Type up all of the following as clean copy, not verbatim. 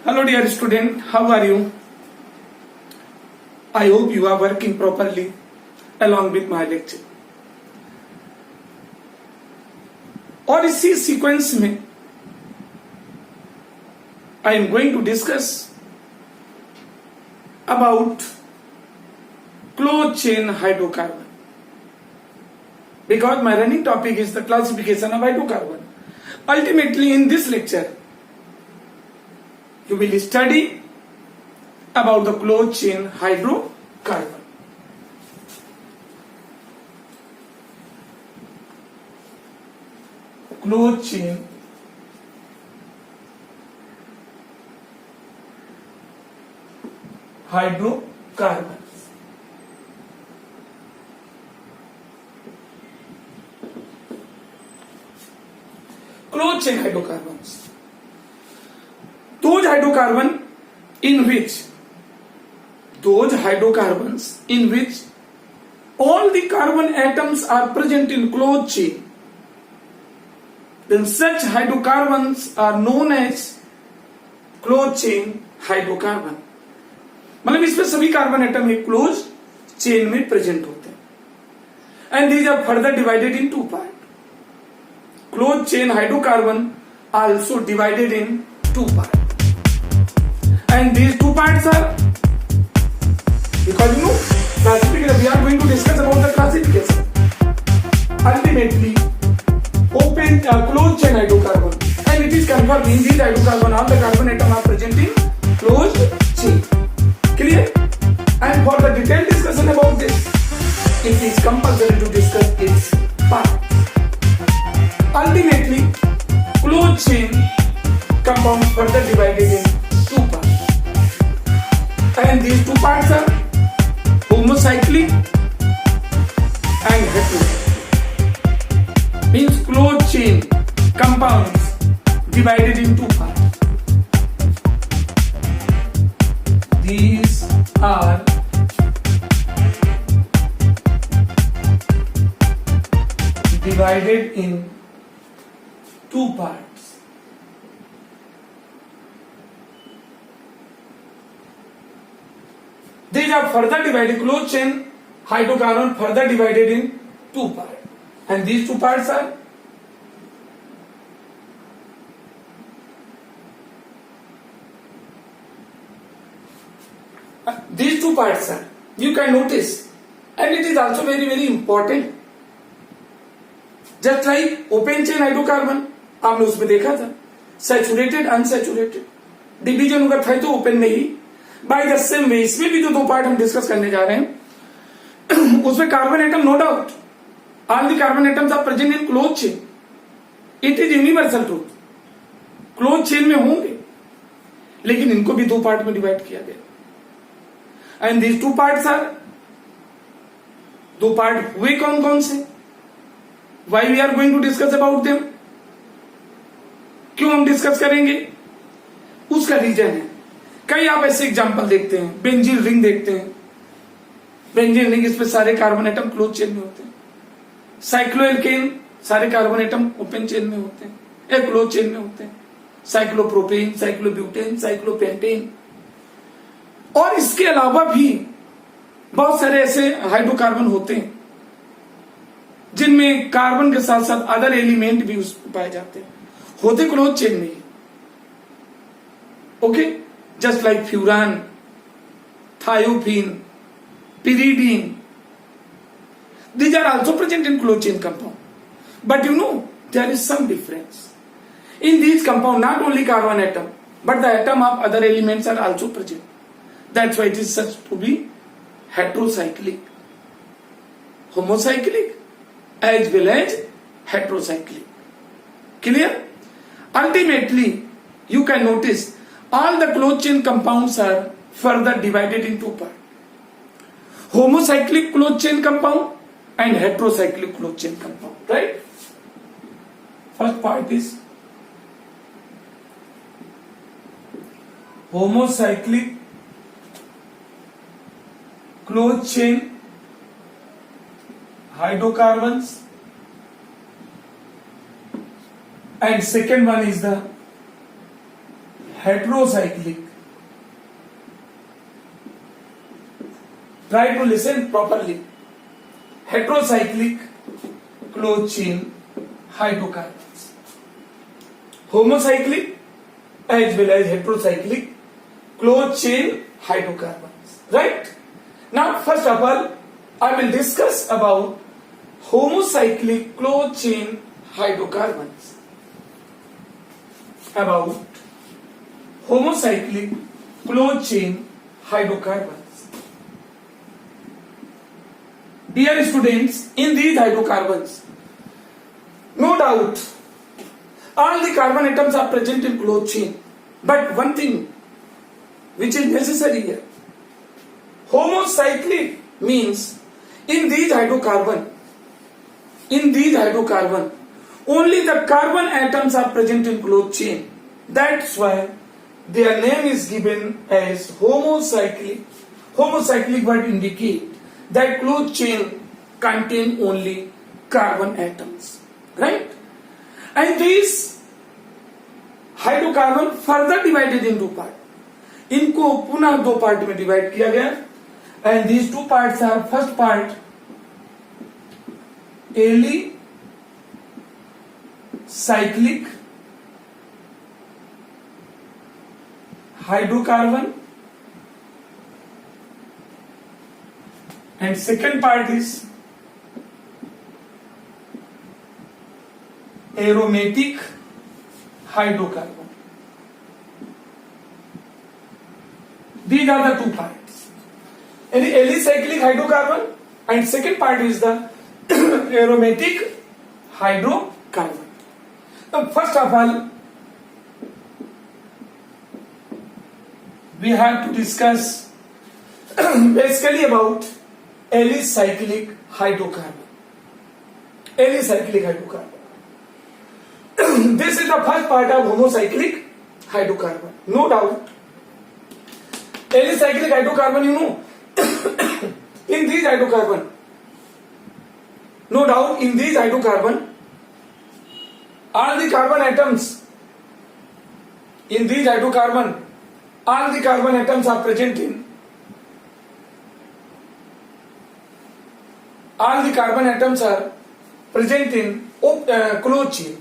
Hello dear student, how are you? I hope you are working properly along with my lecture. और इसी sequence में I am going to discuss about closed chain hydrocarbon because my running topic is the classification of hydrocarbon. Ultimately in this lecture you will study about the closed chain hydrocarbon. Closed chain hydrocarbon. Closed chain hydrocarbons. Those hydrocarbons in which all the carbon atoms are present in closed chain, then such hydrocarbons are known as closed chain hydrocarbon. मतलब इसमें सभी carbon atom एक close chain में present होते हैं and these are further divided in two part. Close chain hydrocarbon also divided in two part and these two parts are because classification we are going to discuss about the classification. Ultimately open closed chain hydrocarbon and it is confirmed in these hydrocarbon all the carbon atom are present in closed chain. Clear? And for the detailed discussion about this it is compulsory to discuss its parts. Ultimately closed chain compounds further divided in two parts. And these two parts are homocyclic and heterocyclic. Means closed chain compounds divided in two parts. These are divided in two parts. These are further divided, closed chain hydrocarbon further divided in two parts. And these two parts are you can notice and it is also very very important. Just like open chain hydrocarbon आपने उसमें देखा था saturated unsaturated division अगर था तो open में ही. By the same way इसमें भी जो दो पार्ट हम डिस्कस करने जा रहे हैं उसमें carbon atom no doubt all the carbon atoms are present in close chain. It is universal truth. Close chain में होंगे लेकिन इनको भी दो पार्ट में डिवाइड किया गया and these two parts are दो पार्ट हुए कौन कौन से. Why we are going to discuss about them. क्यों हम डिस्कस करेंगे उसका रीजन है. कई आप ऐसे एग्जांपल देखते हैं. बेंजीन रिंग देखते हैं. बेंजीन रिंग इसमें सारे कार्बन एटम क्लोज चेन में होते हैं. साइक्लोएल्केन सारे कार्बन एटम ओपन चेन में होते हैं या क्लोज चेन में होते हैं. साइक्लोप्रोपेन साइक्लोब्यूटेन साइक्लोपेंटेन और इसके अलावा भी बहुत सारे ऐसे हाइड्रोकार्बन होते हैं जिनमें कार्बन के साथ साथ अदर एलिमेंट भी पाए जाते हैं. होते क्लोज चेन में ही. Okay just like furan, thiophene, pyridine. These are also present in closed chain compound. But there is some difference. In these compound, not only carbon atom, but the atom of other elements are also present. That's why it is said to be heterocyclic. Homocyclic as well as heterocyclic. Clear? Ultimately, you can notice all the closed chain compounds are further divided into two parts. Homocyclic closed chain compound and heterocyclic closed chain compound. Right? First part is homocyclic closed chain hydrocarbons and second one is the heterocyclic. Try to listen properly. Heterocyclic closed chain hydrocarbons. Homocyclic as well as heterocyclic closed chain hydrocarbons. Right? Now, first of all, I will discuss about homocyclic closed chain hydrocarbons. About homocyclic closed chain hydrocarbons. Dear students, in these hydrocarbons, no doubt, all the carbon atoms are present in closed chain. But one thing which is necessary here, homocyclic means in these hydrocarbon, only the carbon atoms are present in closed chain. That's why their name is given as homocyclic. Homocyclic word indicate that closed chain contain only carbon atoms, right? And these hydrocarbon further divided in two part, इनको पुनः दो part में divide किया गया and these two parts are first part alicyclic hydrocarbon and second part is aromatic hydrocarbon. These are the two parts. And the alicyclic hydrocarbon and second part is the aromatic hydrocarbon. Now first of all we have to discuss basically about alicyclic hydrocarbon. Alicyclic hydrocarbon. This is the first part of homocyclic hydrocarbon. No doubt. Alicyclic hydrocarbon, you know, in these hydrocarbon, no doubt in these hydrocarbon, all the carbon atoms in these hydrocarbon, all the carbon atoms are present in. All the carbon atoms are present in closed chain,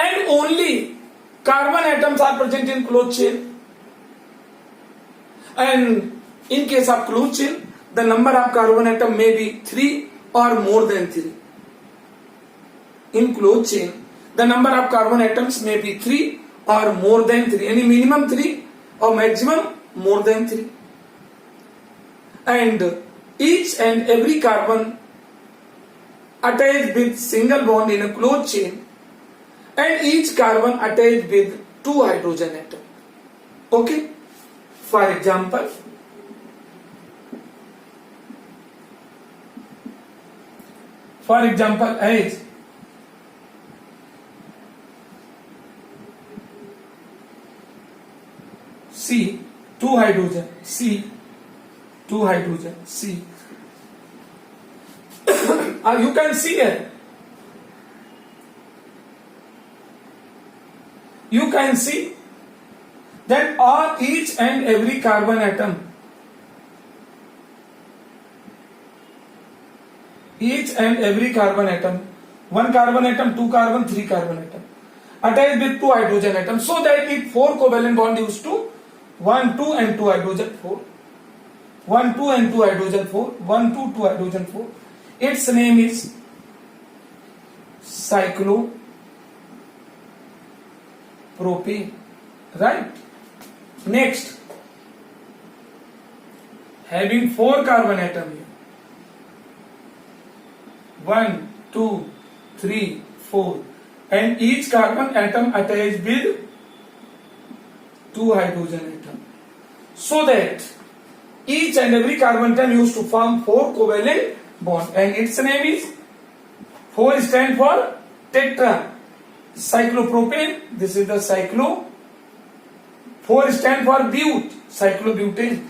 and only carbon atoms are present in closed chain. And in case of closed chain, the number of carbon atom may be 3 or more than 3. In closed chain, the number of carbon atoms may be 3 or more than 3. Any minimum 3 or maximum more than 3. And each and every carbon attached with single bond in a closed chain, and each carbon attached with 2 hydrogen atoms. Okay? For example, as C 2 hydrogen, C 2 hydrogen, C. You can see here. You can see that each and every carbon atom, one carbon atom, 2 carbon, 3 carbon atom, attached with 2 hydrogen atoms, so that if 4 covalent bond used to 1, 2 and 2 hydrogen 4, 1, 2 and 2 hydrogen 4, 1, 2, 2 hydrogen 4. Its name is cyclopropane, right? Next, having 4 carbon atom here, 1, 2, 3, 4, and each carbon atom attached with 2 hydrogen atom, so that each and every carbon atom used to form 4 covalent bond, and its name is 4 stand for tetra cyclopropane. This is the 4 stand for bute, cyclobutane,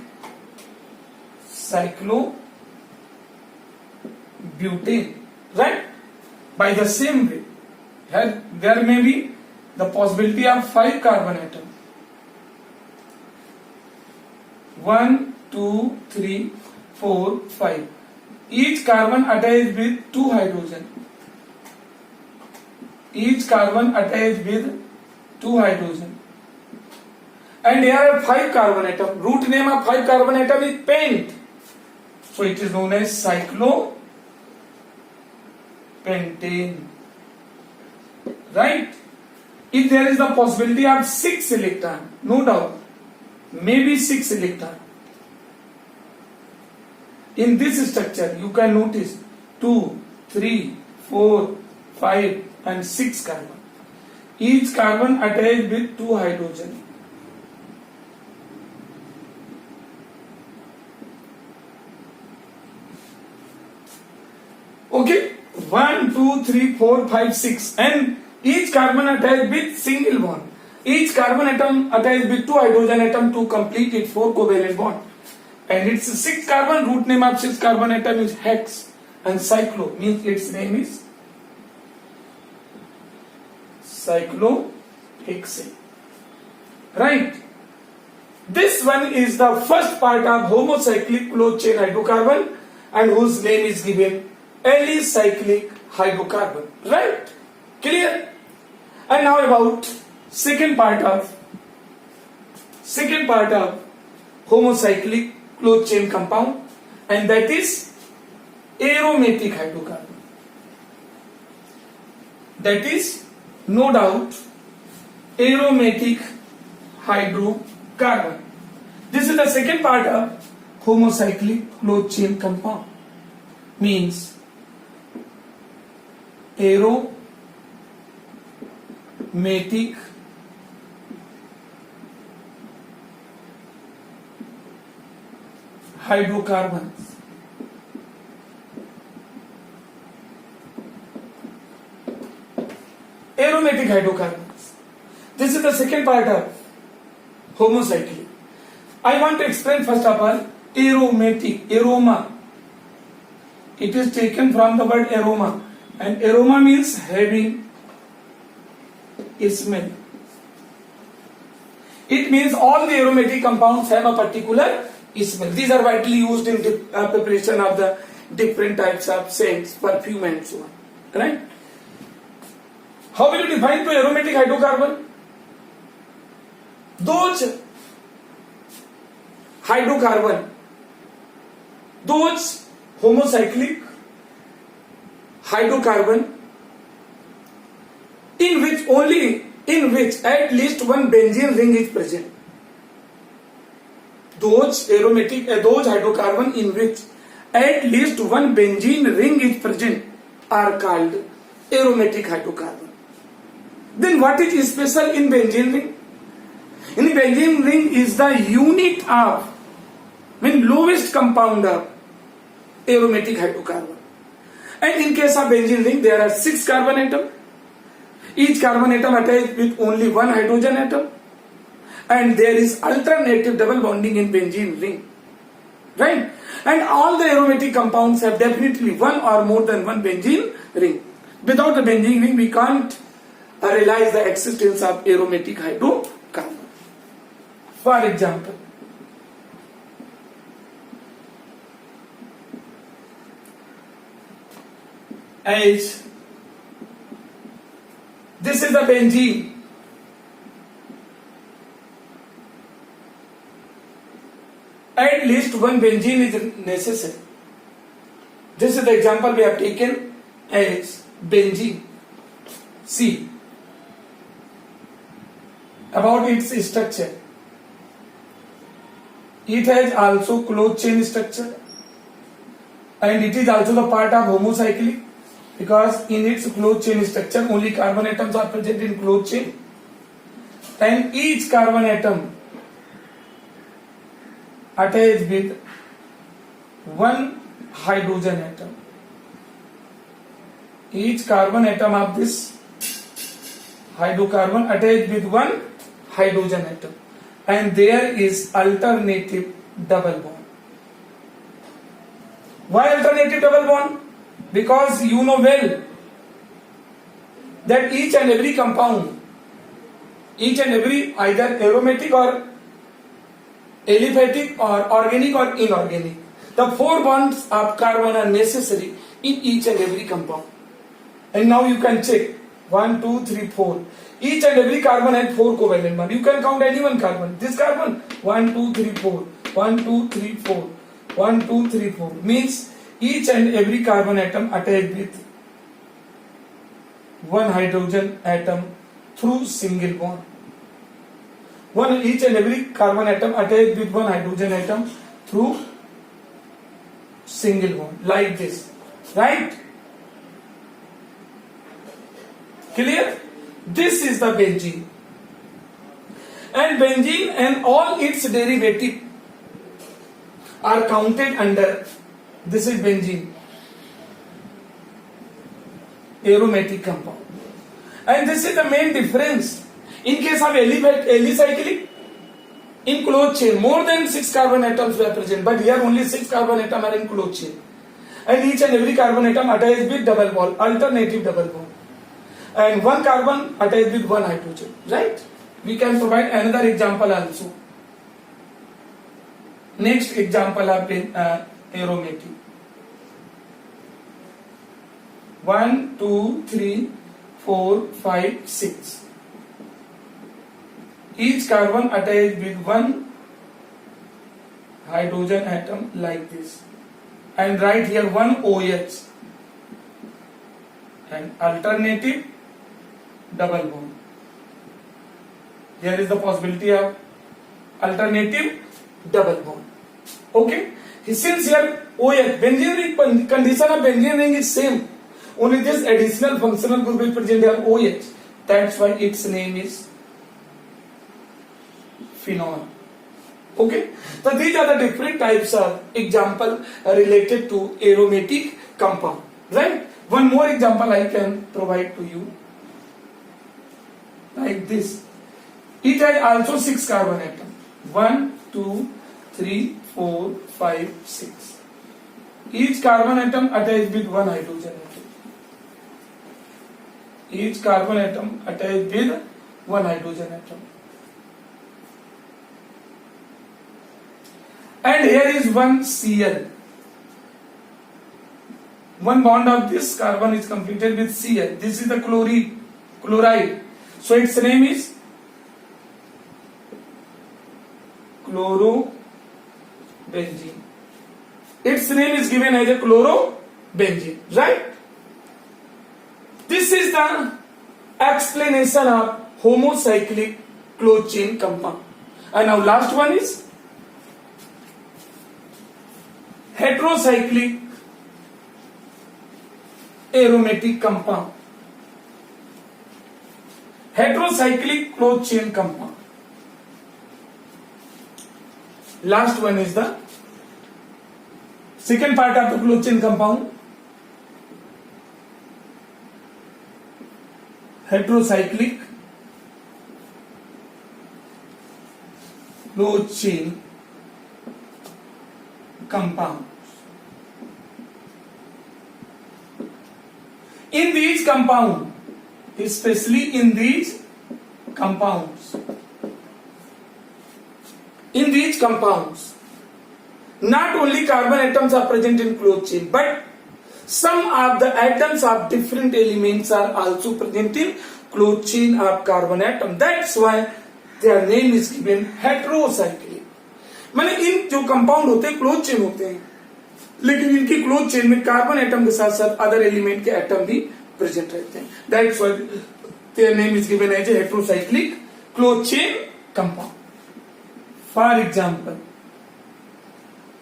right? By the same way, there may be the possibility of 5 carbon atom. 1, 2, 3, 4, 5. Each carbon attached with 2 hydrogen. Each carbon attached with 2 hydrogen. And here are 5 carbon atom. Root name of 5 carbon atom is pent. So it is known as cyclopentane. Right? If there is the possibility of 6 electron, no doubt, maybe 6 electron. In this structure, you can notice 2, 3, 4, 5 and 6 carbon. Each carbon attached with 2 hydrogen. Okay, 1, 2, 3, 4, 5, 6 and each carbon attached with single bond. Each carbon atom attached with 2 hydrogen atom to complete its 4 covalent bond. And it's 6 carbon, root name of 6 carbon atom is hex, and cyclo means its name is cyclohexane. Right? This one is the first part of homocyclic closed chain hydrocarbon and whose name is given alicyclic hydrocarbon. Right? Clear? And now about second part of homocyclic closed chain compound, and that is aromatic hydrocarbon. That is no doubt aromatic hydrocarbon. This is the second part of homocyclic closed chain compound, means aromatic hydrocarbons. Aromatic hydrocarbons. This is the second part of homocyclic. I want to explain first of all aromatic, aroma. It is taken from the word aroma, and aroma means having a smell. It means all the aromatic compounds have a particular smell. These are widely used in preparation of the different types of scents, perfume and so on. Right? How will you define the aromatic hydrocarbon? Those hydrocarbon, those homocyclic hydrocarbon in which at least one benzene ring is present. Those hydrocarbon in which at least one benzene ring is present are called aromatic hydrocarbon. Then what is special in benzene ring? In benzene ring is the unit of lowest compound of aromatic hydrocarbon. And in case of benzene ring, there are 6 carbon atom. Each carbon atom attached with only 1 hydrogen atom. And there is alternative double bonding in benzene ring. Right? And all the aromatic compounds have definitely one or more than one benzene ring. Without the benzene ring, we can't realize the existence of aromatic hydrocarbon. For example, as this is the benzene. At least one benzene is necessary. This is the example we have taken as benzene. See about its structure. It has also closed chain structure, and it is also the part of homocyclic, because in its closed chain structure only carbon atoms are present in closed chain, and each carbon atom attached with one hydrogen atom. Each carbon atom of this hydrocarbon attached with one hydrogen atom, and there is alternative double bond. Why alternative double bond? Because you know well that each and every compound each and every either aromatic or aliphatic or organic or inorganic. The 4 bonds of carbon are necessary in each and every compound. And now you can check 1, 2, 3, 4. Each and every carbon has 4 covalent bonds. You can count any one carbon. This carbon 1, 2, 3, 4. 1, 2, 3, 4. 1, 2, 3, 4. Means each and every carbon atom attached with one hydrogen atom through single bond. Each and every carbon atom attached with one hydrogen atom through single bond, like this, right? Clear? This is the benzene. And benzene and all its derivatives are counted under, this is benzene, aromatic compound. And this is the main difference. In case of alicyclic, in closed chain, more than 6 carbon atoms were present, but here only 6 carbon atoms are in closed chain. And each and every carbon atom attached with double bond, alternative double bond. And one carbon attached with one hydrogen, right? We can provide another example also. Next example of aromatic. 1, 2, 3, 4, 5, 6. Each carbon attached with one hydrogen atom like this. And write here one OH. And alternative double bond. Here is the possibility of alternative double bond. Okay? Since here OH, benzene ring condition of benzene ring is same. Only this additional functional group is present here OH. That's why its name is phenol. Okay? So these are the different types of example related to aromatic compound. Right? One more example I can provide to you. Like this. It has also 6 carbon atoms. 1, 2, 3, 4, 5, 6. Each carbon atom attached with one hydrogen atom. Each carbon atom attached with one hydrogen atom. And here is one Cl. One bond of this carbon is completed with Cl. This is the chloride. So its name is chlorobenzene. Its name is given as a chlorobenzene, right? This is the explanation of homocyclic closed chain compound. And now last one is heterocyclic aromatic compound. Heterocyclic closed chain compound. Last one is the second part of the closed chain compound. Heterocyclic closed chain compounds. In these compounds, especially in these compounds, not only carbon atoms are present in closed chain, but some of the atoms of different elements are also present in closed chain of carbon atom. That's why their name is given heterocyclic. माने इन जो compound होते हैं close chain होते हैं, लेकिन इनकी close chain में carbon atom के साथ साथ अदर एलिमेंट के एटम भी प्रेजेंट रहते हैं. That's why their name is given as heterocyclic close chain compound. For example,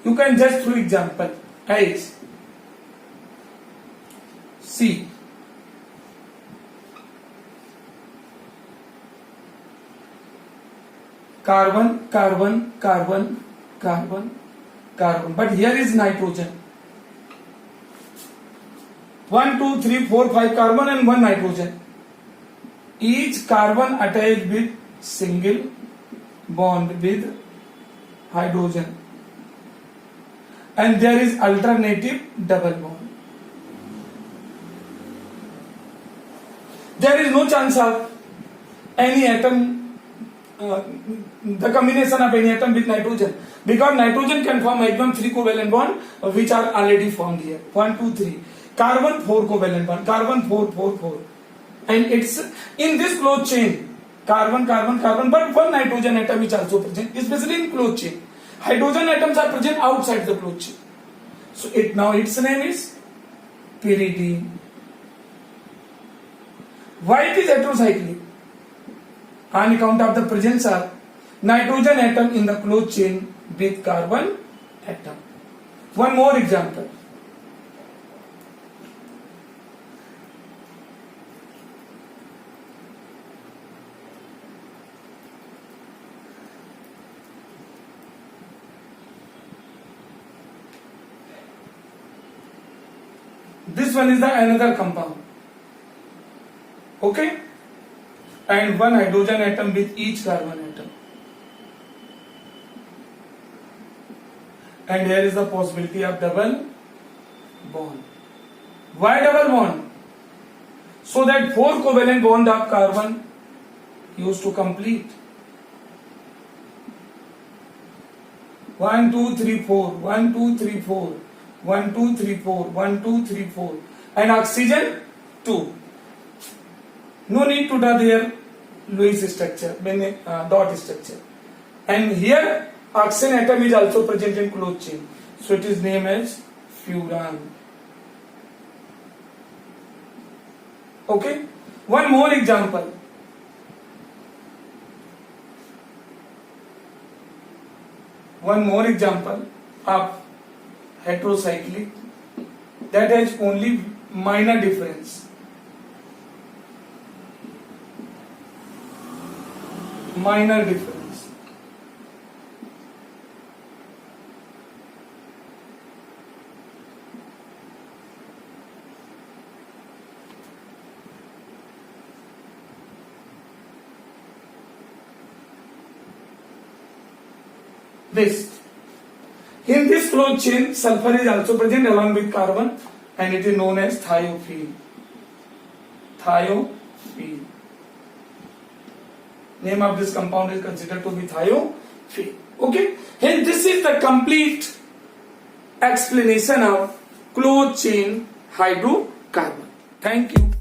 you can just through example as see carbon, carbon, carbon, carbon, carbon. But here is nitrogen. 1, 2, 3, 4, 5 carbon and 1 nitrogen. Each carbon attached with single bond with hydrogen. And there is alternative double bond. There is no chance of any atom the combination of any atom with nitrogen, because nitrogen can form maximum 3 covalent bond which are already formed here. 1, 2, 3. Carbon 4 covalent bond. Carbon 4, 4, 4. And it's in this closed chain. Carbon, carbon, carbon. But one nitrogen atom is also present, especially in closed chain. Hydrogen atoms are present outside the closed chain. So its name is pyridine. Why it is heterocyclic? On account of the presence of nitrogen atom in the closed chain with carbon atom. One more example. This one is the another compound. Okay? And one hydrogen atom with each carbon atom. And here is the possibility of double bond. Why double bond? So that 4 covalent bond of carbon used to complete. 1, 2, 3, 4. 1, 2, 3, 4. 1, 2, 3, 4. 1, 2, 3, 4. And oxygen 2. No need to draw their Lewis structure, dot structure. And here oxygen atom is also present in closed chain. So it is named as furan. Okay. One more example. One more example of heterocyclic that has only minor difference. Minor difference. This. In this closed chain, sulfur is also present along with carbon, and it is known as thiophene. Thiophene. Name of this compound is considered to be thiophene. Okay? And this is the complete explanation of closed chain hydrocarbon. Thank you.